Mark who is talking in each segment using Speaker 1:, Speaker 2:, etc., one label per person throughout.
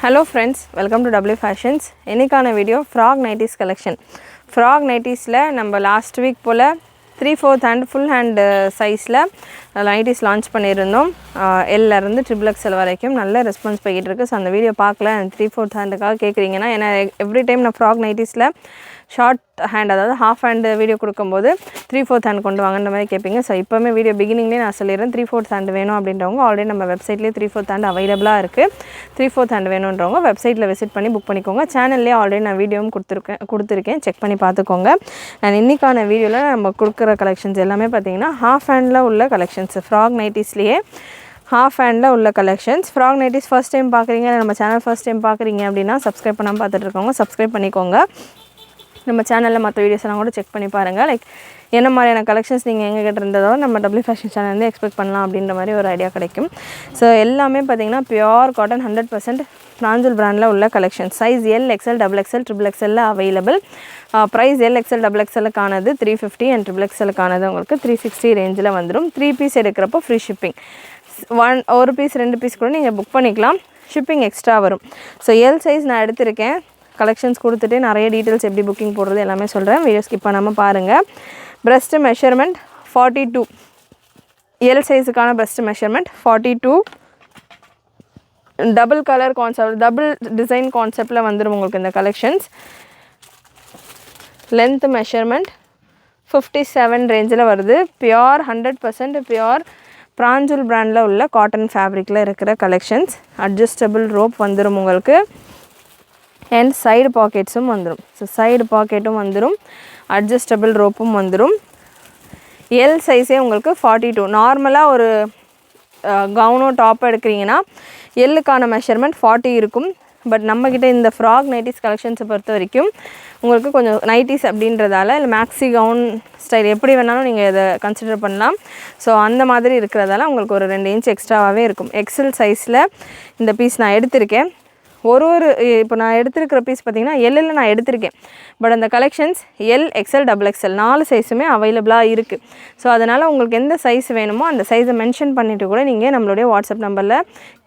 Speaker 1: Hello friends, welcome to W Fashions. இன்னைக்கான video frog nighties collection. Frog nightiesல நம்ம last week போல 3/4 hand full hand sizeல nighties launch பண்ணிருந்தோம். L ல இருந்து XXL வரைக்கும் நல்ல ரெஸ்பான்ஸ் போயிட்டு இருக்கு. சோ அந்த வீடியோ பார்க்கல 3/4 handக்காக கேக்குறீங்கனா ஏனா every time நான் frog nightiesல short hand அதாவது half hand வீடியோ கொடுக்கும்போது 3/4 hand கொண்டு வாங்கன்ற மாதிரி கேப்பீங்க. சோ இப்போமே வீடியோ பிகினிங்லயே நான் சொல்லிறேன் 3/4 hand வேணும் அப்படின்றவங்க ஆல்ரெடி நம்ம வெப்சைட்லயே 3/4 hand அவைலபிளா இருக்கு. 3/4 hand வேணும்ன்றவங்க வெப்சைட்ல விசிட் பண்ணி புக் பண்ணிக்கோங்க. சேனல்லே ஆல்ரெடி நான் வீடியோவும் கொடுத்திருக்கேன் செக் பண்ணி பாத்துக்கோங்க. நான் இன்னைக்கான வீடியோல நம்ம கொடுக்கிற கலெக்ஷன்ஸ் எல்லாமே பாத்தீங்கன்னா half handல உள்ள கலெக்ஷன்ஸ் frog nightiesலயே half handல உள்ள collections frog nighties first time பாக்குறீங்க நம்ம சேனல் first time பாக்குறீங்க அப்படினா subscribe பண்ணாம பார்த்துட்டு இருக்கவங்க subscribe பண்ணிக்கோங்க. நம்ம சேனல்ல மற்ற வீடியோஸ் எல்லாம் கூட செக் பண்ணி பாருங்க லைக் என்ன மாதிரியான கலெக்ஷன்ஸ் நீங்க எங்க கிட்ட இருந்ததோ நம்ம W Fashion சேனல்ல இருந்து எக்ஸ்பெக்ட் பண்ணலாம் அப்படின்ற மாதிரி ஒரு ஐடியா கிடைக்கும். சோ எல்லாமே பாத்தீங்கன்னா பியூர் காட்டன் 100% பிராஞ்சல் பிராண்ட்ல உள்ள collection size L XL XXL XXL ல available. Price L XL XXL கானது 350 and XXL கானது உங்களுக்கு 360 ரேஞ்சில வந்துரும். 3 பீஸ் எடுக்கறப்போ ஃப்ரீ ஷிப்பிங். ஒரு பீஸ் ரெண்டு பீஸ் கூட நீங்க புக் பண்ணிக்கலாம். ஷிப்பிங் எக்ஸ்ட்ரா வரும். சோ L சைஸ் நான் எடுத்துர்க்கேன். கலெக்ஷன்ஸ் கொடுத்துட்டு நிறைய டீடைல்ஸ் எப்படி புக்கிங் போடுறது எல்லாமே சொல்றேன். வீடியோ ஸ்கிப் பண்ணாம பாருங்க. breast measurement 42 L சைஸ்க்கான breast measurement 42 double colour concept double design கான்செப்ட்ல வந்துரும் உங்களுக்கு இந்த கலெக்ஷன்ஸ். length measurement 57 ரேஞ்சில வருது. பியூர் 100% பியூர் பிராஞ்சல் பிராண்ட்ல உள்ள காட்டன் ஃபேப்ரிக்ல இருக்கிற கலெக்ஷன்ஸ். அட்ஜஸ்டபிள் ரோப் வந்துரும் உங்களுக்கு. and side pockets வந்துரும். so side pocketம் வந்துரும். adjustable ropeம் வந்துரும். L சைஸே உங்களுக்கு 42 நார்மலா ஒரு கவுனோ டாப் எடுக்கறீங்கனா L கான மெஷர்மென்ட் 40 இருக்கும். பட் நம்ம கிட்ட இந்த frog nighties collections பொறுத்த வரைக்கும் உங்களுக்கு கொஞ்சம் நைட்டிஸ் அப்படின்றதால இல்ல மேக்ஸி கவுன் ஸ்டைல் எப்படி வேணாலும் நீங்க இத கன்சிடர் பண்ணலாம். சோ அந்த மாதிரி இருக்குறதால உங்களுக்கு ஒரு 2 இன்ச் எக்ஸ்ட்ராவாவே இருக்கும். XL சைஸ்ல இந்த பீஸ் நான் எடுத்துர்க்கேன். ஒரு இப்போ நான் எடுத்துக்கிற பீஸ் பாத்தீங்கன்னா L ல நான் எடுத்துர்க்கேன். பட் அந்த கலெக்ஷன்ஸ் L XL XXL நாலு சைஸுமே அவேலபிளா இருக்கு. சோ அதனால உங்களுக்கு எந்த சைஸ் வேணுமோ அந்த சைஸை மென்ஷன் பண்ணிட்டு கூட நீங்க நம்மளுடைய வாட்ஸ்அப் நம்பர்ல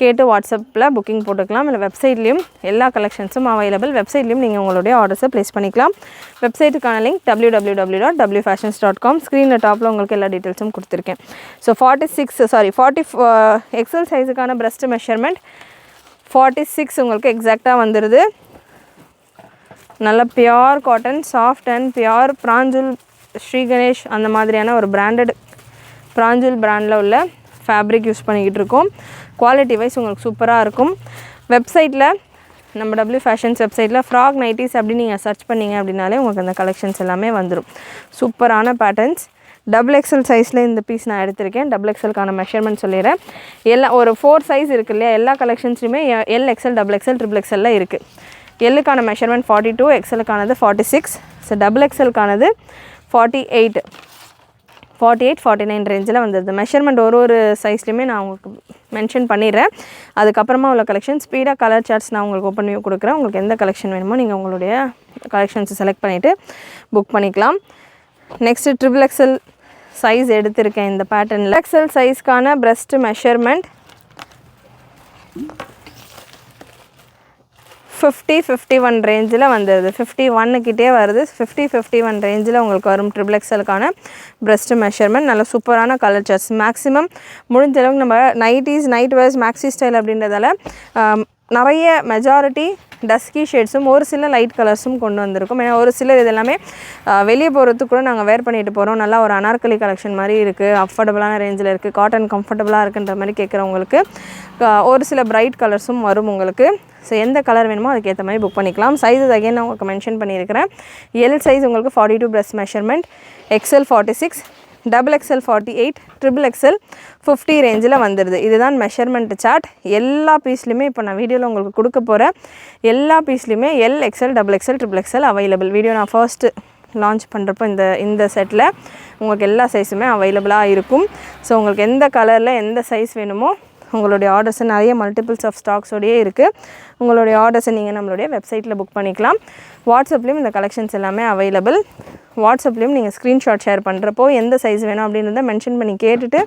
Speaker 1: கேட்டு வாட்ஸ்அப்ல புக்கிங் போட்டுக்கலாம். இல்ல வெப்சைட்லயும் எல்லா கலெக்ஷன்ஸும் அவேலபிள். வெப்சைட்லயும் நீங்க உங்களுடைய ஆர்டர்ஸை ப்ளேஸ் பண்ணிக்கலாம். வெப்சைட்டுக்கான லிங்க் www.wfashions.com ஸ்கிரீன்ல டாப்ல உங்களுக்கு எல்லா டீடைல்ஸும் கொடுத்திருக்கேன். சோ 40 XL சைஸ்க்கான breast measurement 46 உங்களுக்கு எக்ஸாக்ட்டா வந்துருது. நல்ல pure cotton soft and pure பிராஞ்சல் ஸ்ரீ கணேஷ் அந்த மாதிரியான ஒரு பிராண்டட் பிராஞ்சல் பிராண்ட்ல உள்ள ஃபேப்ரிக் யூஸ் பண்ணிக்கிட்டு இருக்கோம். குவாலிட்டி வைஸ் உங்களுக்கு சூப்பரா இருக்கும். வெப்சைட்ல நம்ம W Fashions வெப்சைட்ல frog nighties அப்படி நீங்க சர்ச் பண்ணீங்க அப்படினாலே உங்களுக்கு அந்த கலெக்ஷன்ஸ் எல்லாமே வந்துரும். சூப்பரான பேட்டர்ன்ஸ் XXL சைஸ்ல இந்த பீஸ் நான் எடுத்துர்க்கேன். XXL கான மெஷர்மென்ட் சொல்லிறேன். எல்லா ஒரு 4 சைஸ் இருக்கு இல்லையா எல்லா கலெக்ஷன்ஸ்லயுமே L XL XXL XXL ல இருக்கு. L கான மெஷர்மென்ட் 42 XL கானது 46 சோ XXL கானது 48 49 ரேஞ்சில வந்திருது. மெஷர்மென்ட் ஒரு சைஸ்லயுமே நான் உங்களுக்கு மென்ஷன் பண்ணிறேன். அதுக்கு அப்புறமா உள்ள கலெக்ஷன் ஸ்பீடா கலர் சார்ட்ஸ் நான் உங்களுக்கு ஓபன் பண்ணி கொடுக்கிறேன். உங்களுக்கு எந்த கலெக்ஷன் வேணுமோ நீங்க உங்களுடைய கலெக்ஷன்ஸ் செலக்ட் பண்ணிட்டு புக் பண்ணிக்கலாம். நெக்ஸ்ட் XXL சைஸ் எடுத்துர்க்கேன் இந்த பேட்டர்ன்ல. XL சைஸ்க்கான breast measurement 51 ரேஞ்சில வந்திருது. 51 கிட்டே வருது. 51 ரேஞ்சில உங்களுக்கு வரும் XXL கான breast measurement. நல்ல சூப்பரான கலர் சார்ட்ஸ். மேக்ஸिमम முடிஞ்ச அளவுக்கு நம்ம nighties night wears maxi style அப்படின்றதால நிறைய மெஜாரிட்டி டஸ்கி ஷேட்ஸும் ஒரு சில லைட் கலர்ஸும் கொண்டு வந்திருக்கும். ஏன்னா ஒரு சிலர் இதெல்லாமே வெளியே போகிறதுக்கு கூட நாங்கள் வேர் பண்ணிட்டு போகிறோம். நல்லா ஒரு அனார்கலி கலெக்ஷன் மாதிரி இருக்குது. அஃபோர்டபுளான ரேஞ்சில் இருக்குது. காட்டன் கம்ஃபர்டபுளாக இருக்குன்ற மாதிரி கேட்குறவங்களுக்கு ஒரு சில பிரைட் கலர்ஸும் வரும் உங்களுக்கு. ஸோ எந்த கலர் வேணுமோ அதுக்கேற்ற மாதிரி புக் பண்ணிக்கலாம். சைஸஸ் அகைன் நான் உங்களுக்கு மென்ஷன் பண்ணியிருக்கிறேன். L சைஸ் உங்களுக்கு 42 breast measurement, XL 46, XXL 48, XXL 50 ரேஞ்சில வந்துருது. இதுதான் மெஷர்மென்ட் சார்ட். எல்லா பீஸ்லயுமே இப்போ நான் வீடியோல உங்களுக்கு கொடுக்க போற எல்லா பீஸ்லயுமே L XL XXL XXL available. Video நான் ஃபர்ஸ்ட் லான்ச் பண்றப்போ இந்த செட்ல உங்களுக்கு எல்லா சைஸுமே அவேலபிளா இருக்கும். சோ உங்களுக்கு எந்த கலர்ல எந்த சைஸ் வேணுமோ உங்களுடைய ஆர்டர்ஸ் நிறைய மல்டிபிள்ஸ் ஆஃப் ஸ்டாக்ஸ் ஓடியே இருக்கு. உங்களுடைய ஆர்டர்ஸ் நீங்க நம்மளுடைய வெப்சைட்ல புக் பண்ணிக்கலாம். வாட்ஸ்அப்லயும் இந்த கலெக்ஷன்ஸ் எல்லாமே அவேலபிள். வாட்ஸ்அப்லயும் நீங்க ஸ்கிரீன்ஷாட் ஷேர் பண்றப்போ எந்த சைஸ் வேணும் அப்படின்றத மென்ஷன் பண்ணி கேட்டுட்டு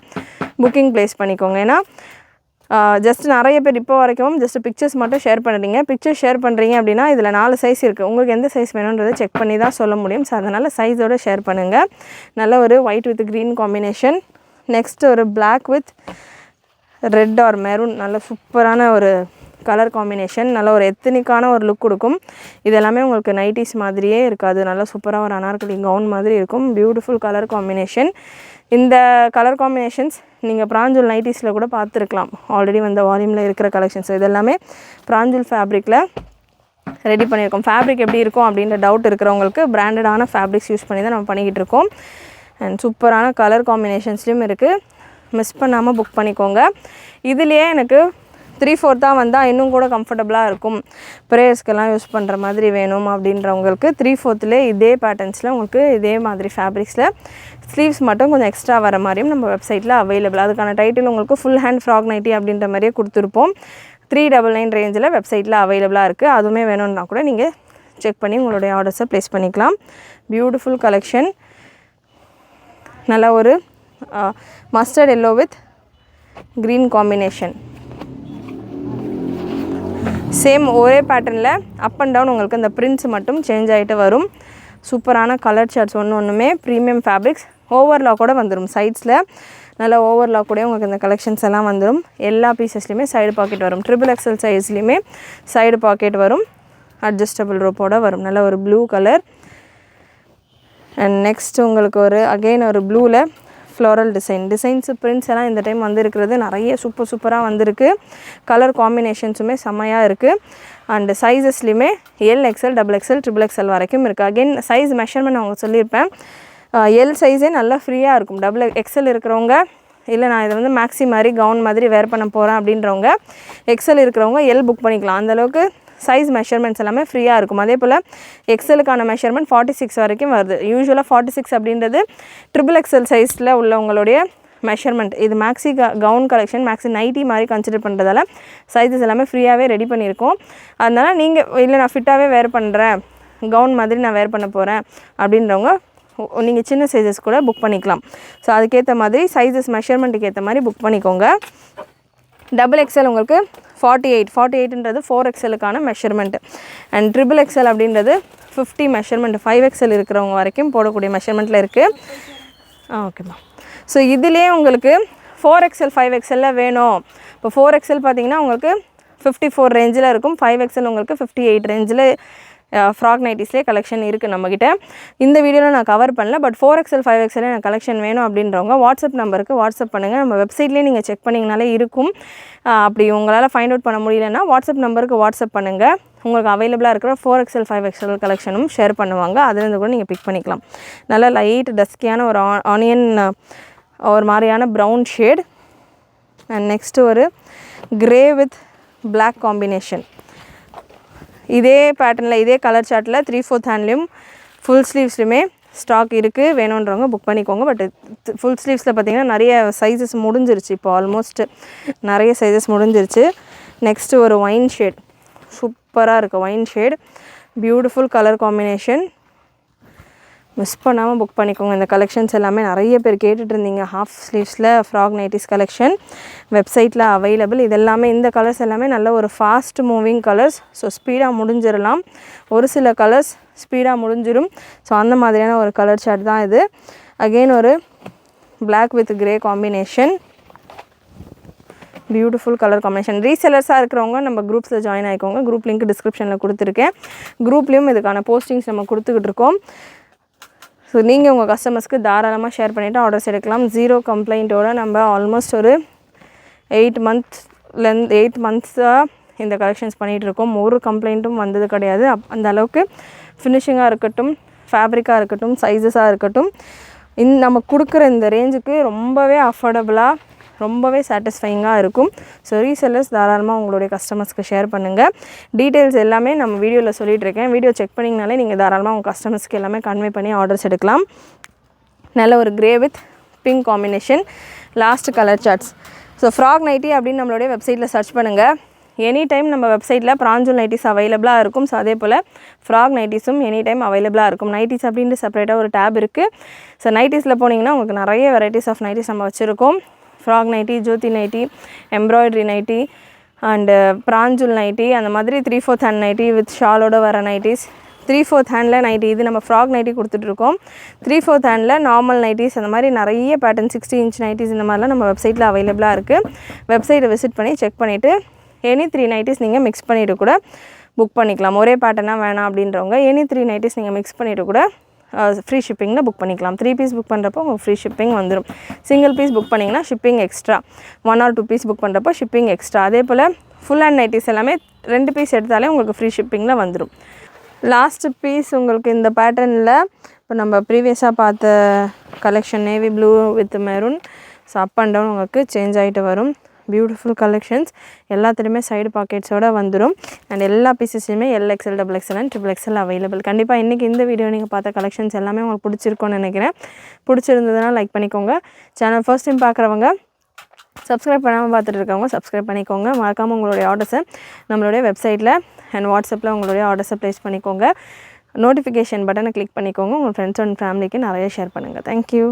Speaker 1: புக்கிங் ப்ளேஸ் பண்ணிக்கோங்க. ஏனா ஜஸ்ட் நிறைய பேர் இப்போ வரைக்கும் ஜஸ்ட் பிக்சர்ஸ் மட்டும் ஷேர் பண்ணுறீங்க. பிக்சர் ஷேர் பண்ணுறீங்க அப்படின்னா இதில் 4 சைஸ் இருக்குது. உங்களுக்கு எந்த சைஸ் வேணுன்றதை செக் பண்ணி தான் சொல்ல முடியும். ஸோ அதனால் சைஸோடு ஷேர் பண்ணுங்கள். நல்ல ஒரு white with green combination. Next ஒரு black with red or maroon, நல்ல சூப்பரான ஒரு கலர் காம்பினேஷன். நல்ல ஒரு எத்தனிக்கான ஒரு லுக் கொடுக்கும். இது எல்லாமே உங்களுக்கு நைட்டிஸ் மாதிரியே இருக்காது. நல்லா சூப்பராக ஒரு அனார்கலி கவுன் மாதிரி இருக்கும். Beautiful colour combination. இந்த கலர் காம்பினேஷன்ஸ் நீங்கள் பிராஞ்சூல் நைட்டிஸில் கூட பார்த்துருக்கலாம். ஆல்ரெடி வந்த வால்யூமில் இருக்கிற கலெக்ஷன்ஸ் இது எல்லாமே பிராஞ்சூல் ஃபேப்ரிக்கில் ரெடி பண்ணியிருக்கோம். ஃபேப்ரிக் எப்படி இருக்கும் அப்படின்ற டவுட் இருக்கிறவங்களுக்கு பிராண்டடான ஃபேப்ரிக்ஸ் யூஸ் பண்ணி தான் நம்ம பண்ணிக்கிட்டு இருக்கோம். அண்ட் சூப்பரான கலர் காம்பினேஷன்ஸ்லையும் இருக்குது. மிஸ் பண்ணாமல் புக் பண்ணிக்கோங்க. இதுலேயே எனக்கு 3/4 வந்தால் இன்னும் கூட கம்ஃபர்டபுளாக இருக்கும், ப்ரேயர்ஸ்க்கெல்லாம் யூஸ் பண்ணுற மாதிரி வேணும் அப்படின்றவங்களுக்கு 3/4 இதே பேட்டர்ன்ஸில் உங்களுக்கு இதே மாதிரி ஃபேப்ரிக்ஸில் ஸ்லீவ்ஸ் மட்டும் கொஞ்சம் எக்ஸ்ட்ரா வர மாதிரியும் நம்ம வெப்சைட்டில் அவைலபிள். அதுக்கான டைட்டில் உங்களுக்கு ஃபுல் ஹேண்ட் ஃப்ராக் நைட்டி அப்படின்ற மாதிரியே கொடுத்துருப்போம். 399 ரேஞ்சில் வெப்சைட்டில் அவைலபிளாக இருக்குது. அதுவுமே வேணும்னா கூட நீங்கள் செக் பண்ணி உங்களுடைய ஆர்டர்ஸை ப்ளேஸ் பண்ணிக்கலாம். Beautiful collection. நல்ல ஒரு mustard yellow with green combination. Same ஒரே பேட்டர்னில் அப் அண்ட் டவுன் உங்களுக்கு அந்த பிரிண்ட்ஸ் மட்டும் சேஞ்ச் ஆகிட்டு வரும். சூப்பரான கலர் சார்ட்ஸ் ஒன்றுமே ப்ரீமியம் ஃபேப்ரிக்ஸ். ஓவர்லாக் கூட வந்துடும். சைட்ஸில் நல்லா ஓவர்லாக் கூட உங்களுக்கு இந்த கலெக்ஷன்ஸ் எல்லாம் வந்துடும். எல்லா பீசஸ்லையுமே சைடு பாக்கெட் வரும். XXL சைஸ்லையுமே சைடு பாக்கெட் வரும். அட்ஜஸ்டபிள் ரோப்போட வரும். நல்ல ஒரு ப்ளூ கலர். அண்ட் நெக்ஸ்ட் உங்களுக்கு ஒரு அகெயின் ஒரு ப்ளூவில் ஃப்ளோரல் டிசைன்ஸ் பிரிண்ட்ஸ் எல்லாம் இந்த டைம் வந்துருக்கிறது நிறைய சூப்பராக வந்திருக்கு. கலர் காம்பினேஷன்ஸுமே செம்மையாக இருக்குது. அண்டு சைஸஸ்லையுமே LXL, XXL, XXL வரைக்கும் இருக்குது. அகெயின் சைஸ் மெஷர்மெண்ட் அவங்க சொல்லியிருப்பேன். எல் சைஸே நல்லா ஃப்ரீயாக இருக்கும். XXL இருக்கிறவங்க, இல்லை நான் இதை வந்து மேக்ஸி மாதிரி கவுன் மாதிரி வேர் பண்ண போகிறேன் அப்படின்றவங்க XL இருக்கிறவங்க எல் புக் பண்ணிக்கலாம். அந்தளவுக்கு சைஸ் மெஷர்மெண்ட்ஸ் எல்லாமே ஃப்ரீயாக இருக்கும். அதே போல் XLக்கான மெஷர்மெண்ட் 46 வரைக்கும் வருது. யூஸ்வலாக 46 அப்படின்றது XXL சைஸில் உள்ளவங்களுடைய மெஷர்மெண்ட். இது maxi gown collection, maxi nighty மாதிரி கன்சிடர் பண்ணுறதால சைஸஸ் எல்லாமே ஃப்ரீயாகவே ரெடி பண்ணியிருக்கோம். அதனால் நீங்கள் இல்லை நான் ஃபிட்டாகவே வேர் பண்ணுறேன், கவுன் மாதிரி நான் வேர் பண்ண போகிறேன் அப்படின்றவங்க நீங்கள் சின்ன சைஸஸ் கூட புக் பண்ணிக்கலாம். ஸோ அதுக்கேற்ற மாதிரி சைஸஸ் மெஷர்மெண்ட்டுக்கு ஏற்ற மாதிரி புக் பண்ணிக்கோங்க. XXL உங்களுக்கு 48ன்றது 4XLக்கான மெஷர்மெண்ட்டு. அண்ட் XXL அப்படின்றது 50 மெஷர்மெண்ட். 5XL இருக்கிறவங்க வரைக்கும் போடக்கூடிய மெஷர்மெண்ட்டில் இருக்குது. ஓகேம்மா. ஸோ இதிலே உங்களுக்கு 4XL 5XL வேணும். இப்போ 4XL பார்த்தீங்கன்னா உங்களுக்கு 54 ரேஞ்சில் இருக்கும். 5XL உங்களுக்கு 58 ரேஞ்சில் ஃப்ராக் நைட்டிஸ்லேயே கலெக்ஷன் இருக்குது நம்மக்கிட்ட. இந்த வீடியோவில் நான் கவர் பண்ணல. பட் 4XL 5XL எனக்கு கலெக்ஷன் வேணும் அப்படின்றவங்க வாட்ஸ்அப் நம்பருக்கு வாட்ஸ்அப் பண்ணுங்கள். நம்ம வெப்சைட்லேயே நீங்கள் செக் பண்ணிங்கனாலே இருக்கும். அப்படி உங்களால் ஃபைண்ட் அவுட் பண்ண முடியலன்னா வாட்ஸ்அப் நம்பருக்கு வாட்ஸ்அப் பண்ணுங்கள். உங்களுக்கு அவைலபிளாக இருக்கிற 4XL 5XL கலெக்ஷனும் ஷேர் பண்ணுவாங்க. அதுலேருந்து கூட நீங்கள் பிக் பண்ணிக்கலாம். நல்லா லைட் டஸ்கியான ஒரு ஆனியன் ஒரு மாதிரியான ப்ரௌன் ஷேட். அண்ட் நெக்ஸ்ட்டு ஒரு கிரே வித் பிளாக் காம்பினேஷன். இதே பேட்டர்னில் இதே கலர் சார்ட்டில் 3/4 ஹேண்ட்லேயும் ஃபுல் ஸ்லீவ்ஸ்லையுமே ஸ்டாக் இருக்குது. வேணுன்றவங்க புக் பண்ணிக்கோங்க. பட் ஃபுல் ஸ்லீவ்ஸில் பார்த்திங்கன்னா நிறைய சைஸஸ் முடிஞ்சிருச்சு. இப்போ ஆல்மோஸ்ட் நிறைய சைஸஸ் முடிஞ்சிருச்சு. நெக்ஸ்ட்டு ஒரு ஒயின் ஷேட், சூப்பராக இருக்குது wine shade. Beautiful colour combination. Miss பண்ணாமல் புக் பண்ணிக்கோங்க. இந்த கலெக்ஷன்ஸ் எல்லாமே நிறைய பேர் கேட்டுட்டு இருந்தீங்க. ஹாஃப் ஸ்லீவ்ஸில் ஃப்ராக் நைட்டிஸ் கலெக்ஷன் வெப்சைட்டில் அவைலபிள். இதெல்லாமே இந்த கலர்ஸ் எல்லாமே நல்ல ஒரு ஃபாஸ்ட் மூவிங் கலர்ஸ். ஸோ ஸ்பீடாக முடிஞ்சிடலாம். ஒரு சில கலர்ஸ் ஸ்பீடாக முடிஞ்சிடும். ஸோ அந்த மாதிரியான ஒரு கலர் சார்ட் தான் இது. அகெயின் ஒரு black with grey combination. Beautiful colour combination. ரீசெல்லர்ஸாக இருக்கிறவங்க நம்ம குரூப்ஸில் ஜாயின் ஆகிக்கோங்க. குரூப் லிங்க் டிஸ்கிரிப்ஷனில் கொடுத்துருக்கேன். குரூப்லேயும் இதுக்கான போஸ்டிங்ஸ் நம்ம கொடுத்துக்கிட்டு இருக்கோம். ஸோ நீங்கள் உங்கள் கஸ்டமர்ஸ்க்கு தாராளமாக ஷேர் பண்ணிவிட்டு ஆர்டர்ஸ் எடுக்கலாம். 0 கம்ப்ளைண்ட்டோடு நம்ம ஆல்மோஸ்ட் ஒரு 8 மந்த்ஸாக இந்த கலெக்ஷன்ஸ் பண்ணிகிட்ருக்கோம். ஒரு கம்ப்ளைண்ட்டும் வந்தது கிடையாது. அந்த அளவுக்கு ஃபினிஷிங்காக இருக்கட்டும், ஃபேப்ரிக்காக இருக்கட்டும், சைஸஸாக இருக்கட்டும், நம்ம கொடுக்குற இந்த ரேஞ்சுக்கு ரொம்பவே அஃபோர்டபுளாக ரொம்பவே சாட்டிஸ்ஃபைங்காக இருக்கும். ஸோ ரீசெல்லர்ஸ் தாராளமாக உங்களுடைய கஸ்டமர்ஸ்க்கு ஷேர் பண்ணுங்கள். டீட்டெயில்ஸ் எல்லாமே நம்ம வீடியோவில் சொல்லிகிட்ருக்கேன். வீடியோ செக் பண்ணிங்கனாலே நீங்கள் தாராளமாக உங்கள் கஸ்டமர்ஸ்க்கு எல்லாமே கன்வே பண்ணி ஆர்டர்ஸ் எடுக்கலாம். நல்ல ஒரு grey with pink combination. Last colour charts. So frock nighty அப்படின்னு நம்மளுடைய வெப்சைட்டில் சர்ச் பண்ணுங்கள். எனி டைம் நம்ம வெப்சைட்டில் பிராஞ்சூல் நைட்டிஸ் அவைலபிளாக இருக்கும். ஸோ அதே போல் ஃப்ராக் நைட்டிஸும் எனி டைம் அவைலபிளாக இருக்கும். நைட்டிஸ் அப்படின்ட்டு செப்பரேட்டாக ஒரு டேப் இருக்குது. ஸோ நைட்டிஸில் போனீங்கன்னா உங்களுக்கு நிறைய வெரைட்டிஸ் ஆஃப் நைட்டிஸ் நம்ம வச்சுருக்கோம். Frock nighty, Jyoti nighty, embroidery nighty and பிராஞ்சூல் நைட்டி, அந்த மாதிரி 3/4 ஹேண்ட் நைட்டி வித் ஷாலோட வர நைட்டிஸ், 3/4 ஹேண்டில் நைட்டி. இது நம்ம ஃப்ராக் நைட்டி கொடுத்துட்ருக்கோம். 3/4 ஹேண்டில் நார்மல் நைட்டிஸ், அந்த மாதிரி நிறைய பேட்டர்ன் 60 இன்ச் நைட்டிஸ் இந்த மாதிரிலாம் நம்ம வெப்சைட்டில் அவைலபிளாக இருக்குது. வெப்சைட்டை விசிட் பண்ணி செக் பண்ணிவிட்டு எனி 3 நைட்டிஸ் நீங்கள் மிக்ஸ் பண்ணிவிட்டு கூட புக் பண்ணிக்கலாம். ஒரே பேட்டர்னாக வேணாம் அப்படின்றவங்க எனி 3 நைட்டிஸ் நீங்கள் மிக்ஸ் பண்ணிவிட்டு கூட ஃப்ரீ ஷிப்பிங்கில் புக் பண்ணிக்கலாம். 3 பீஸ் புக் பண்ணுறப்போ உங்களுக்கு ஃப்ரீ ஷிப்பிங் வந்துடும். சிங்கிள் பீஸ் புக் பண்ணிங்கன்னா shipping extra, 1 or 2 piece book பண்ணுறப்போ ஷிப்பிங் எக்ஸ்ட்ரா. அதே போல் ஃபுல் ஹேண்ட் நைட்டிஸ் எல்லாமே 2 பீஸ் எடுத்தாலே உங்களுக்கு ஃப்ரீ ஷிப்பிங்கில் வந்துடும். லாஸ்ட் பீஸ் உங்களுக்கு இந்த பேட்டர்னில் இப்போ நம்ம ப்ரீவியஸாக பார்த்த collection navy blue with maroon. So up and down உங்களுக்கு சேஞ்ச் ஆகிட்டு வரும். பியூட்டிஃபுல் கலெக்ஷன்ஸ், எல்லாத்துலேயுமே சைடு பாக்கெட்ஸோடு வந்துடும். அண்ட் எல்லா பீசஸுமே LXL, XXL and XXL available. கண்டிப்பாக இன்றைக்கி இந்த வீடியோ நீங்கள் பார்த்த கலெக்ஷன்ஸ் எல்லாமே உங்களுக்கு பிடிச்சிருக்கும்னு நினைக்கிறேன். பிடிச்சிருந்ததுன்னா லைக் பண்ணிக்கோங்க. சேனல் ஃபர்ஸ்ட் டைம் பார்க்குறவங்க, சப்ஸ்கிரைப் பண்ணாமல் பார்த்துட்டு இருக்கவங்க சப்ஸ்கிரைப் பண்ணிக்கோங்க. மறக்காமல் உங்களுடைய ஆர்டர்ஸை நம்மளுடைய வெப்சைட்டில் அண்ட் வாட்ஸ்அப்பில் உங்களுடைய ஆர்டர்ஸை ப்ளேஸ் பண்ணிக்கோங்க. நோட்டிஃபிகேஷன் பட்டனை கிளிக் பண்ணிக்கோங்க. உங்கள் ஃப்ரெண்ட்ஸ் அண்ட் ஃபேமிலிக்கு நிறைய ஷேர் பண்ணுங்கள். தேங்க்யூ.